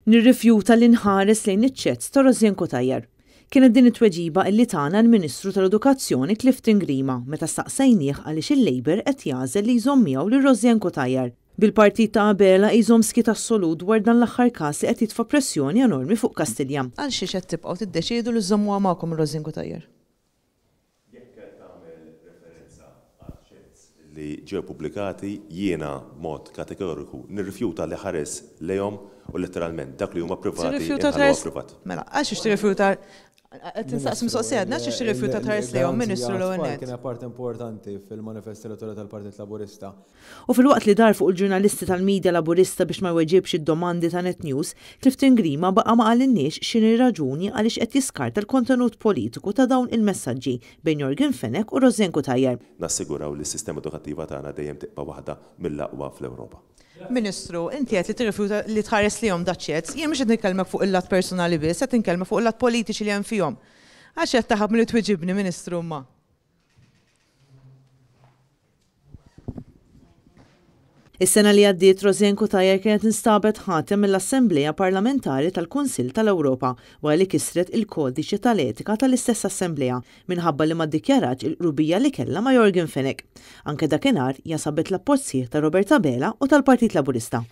Nirrifjuta li nħares lejn iċ-ċets ta' Rożenko Tajjar. Kienet din it-tweġiba illi tagħna l-Ministru tal-Edukazzjoni Clifton Grima meta staqsejnieh għaliex il-Labor qed jagħżel li jżomm miegħu lil Rożenko Tajjar. Bil-partit ta' qabela jżomm skit assolut dwar dan l-aħħar każ li qed jitfa' pressjoni enormi fuq Kastilja. Għal xiex qed tibqgħu tiddeċiedu li żommuha magħkom Rożenko Tajjar? Li ġew pubblikati jiena mod kategoriku nirrifjuta li ħares lejhom u letteralment dak li huma privati inħalluha privat. Mela, għax tirrifjuta qed tinsaqs mistoqsija għax tirrifjuta tħares lejhom Ministru l-ewwel. Kien part importanti fil-manifest elettorali tal-Partit Laburista. U fil-waqt li dar fuq il-ġurnalisti tal-Midja Laburista biex ma jweġibx id-domandi ta' Net News, Clifton Grima baqa' ma qalinniex x'inhi raġuni għaliex qed jiskarta l-kontenut politiku ta' dawn il-messaġġi bejn Jorgen Fenek u Rożenko Tajjar. Nassiguraw li s-sistema edukattiva tagħna dejjem tibqa' waħda mill-aqwa fl-Ewropa. Ministru, inti qed li tirrifjuta li tħares lihom daċċets, jien mhux qed nitkellmek fuq il-lat personali biss, qed nitkellmek fuq il-lat politiċi li hemm fihom. Għax qed taħab milli twiġibni, Ministru, ma. Is-sena li għaddiet Rożenko Tajjar kienet instabet ħatem mill-Assembleja Parlamentari tal-Kunsill tal-Ewropa wara li kisret il-kodiċi tal-etika tal-istess Assembleja minħabba li ma ddikjarax il-qrubija li kellha ma' Jorgen Fenek. Anke dakinhar jasabet l-appoġġ sieħ ta' Roberta Bela u tal-Partit Laburista.